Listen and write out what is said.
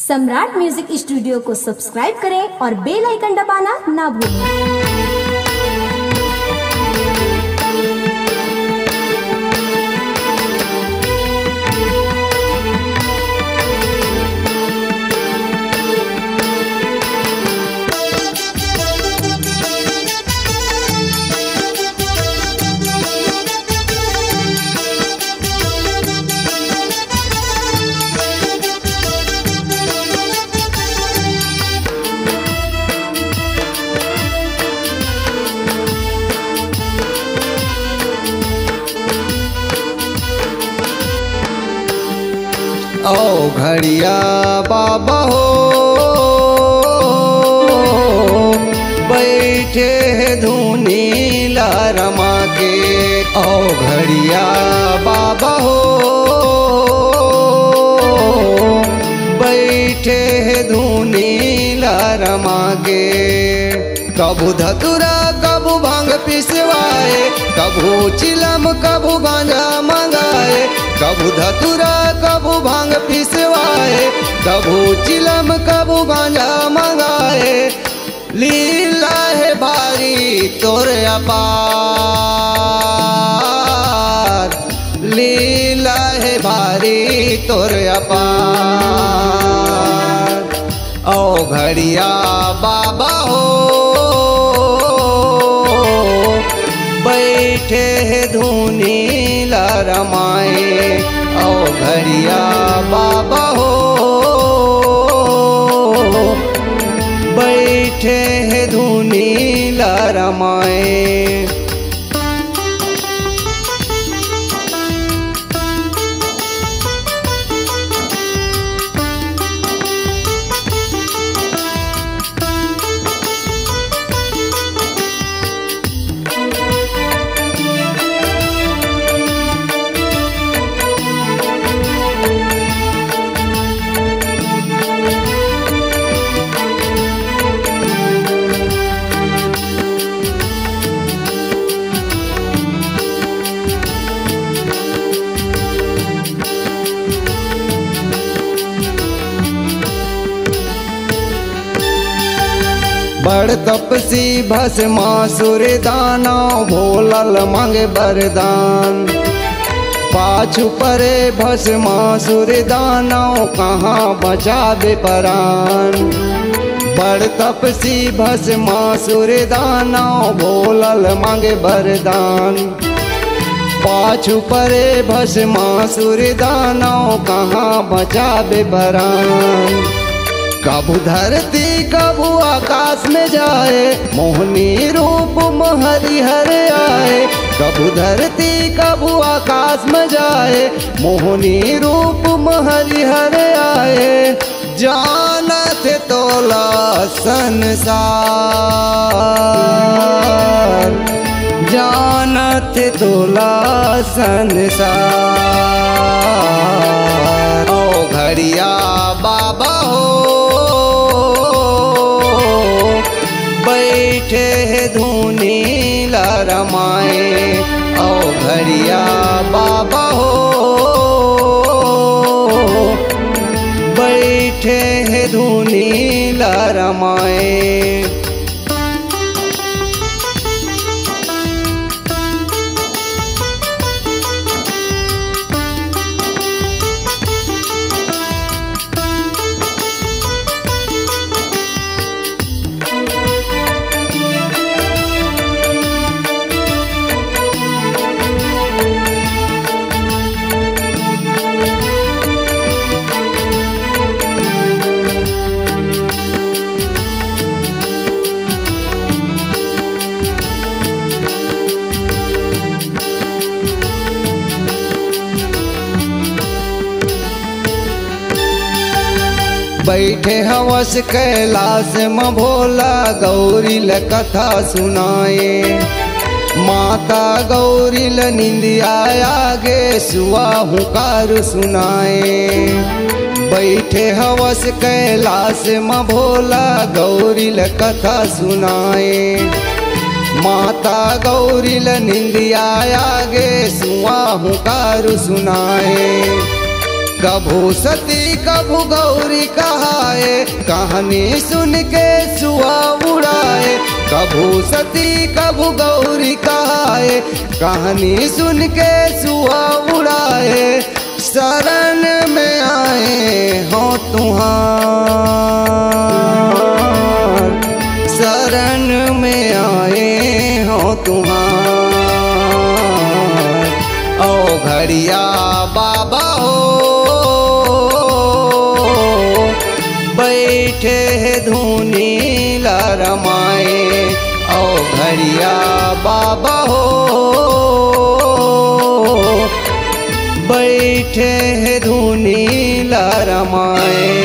सम्राट music studio को subscribe करें और बेल आइकन दबाना ना भूलें। ओ घड़िया बाबा हो बैठे धुनी रमा के। ओ घड़िया बाबा हो बैठे धुनी रमा के। कबू धतुरा कबू भांग पिसवाए, कबू चिलम कबू गांजा मंगाए। कबू धतुरा कबू भांग पिसवाए, कबू चिलम कबू गांजा मंगाए। लीला है भारी तोर अपार, लीला है भारी तोर अपार। ओ घड़िया बाबा हो बैठे धुनी रमाए। ओ घड़िया बाबा हो बैठे धुनी रमाए। बड़ तपसी भस्मासुर दानव भोलल मांगे वरदान। पाछू परे भस्मासुर दानव कहाँ बचावे प्राण। बड़ तपसी भस्मासुर दानव भोलल मांगे वरदान। पाछू परे भस्मासुर दानव कहाँ बचावे प्राण। कबू धरती कबू आकाश में जाए, मोहनी रूप हरिहर आए। कबू धरती कबू आकाश में जाए, मोहनी रूप हरिहर आए। जानत तोला संसार, जानत तोला संसार। ओ घड़िया बाबा हो बैठे धुनी रमाए। ओ घड़िया बाबा हो बैठे धुनी रमाए। बैठे हवस कैलाश में भोला गौरी ल कथा सुनाए। माता गौरी ल निंदिया आगे सुआ हुकार सुनाए। बैठे हवस कैलाश में भोला गौरी ल कथा सुनाए। माता गौरी ल निंदिया आगे सुआ हुकार सुनाए। कभू सती कभू गौरी कहा उड़ाए, कहानी सुन के सुआ उड़ाए, कभू सती कभू गौरी कहाए, कहानी सुन के सुआ उड़ाए, शरण में आए हो तुम्हार, शरण में आए हो तुम्हार। ओ घड़िया बाबा हो बैठे है धुनी रमाए, ओ घड़िया बाबा हो बैठे है धुनी रमाए।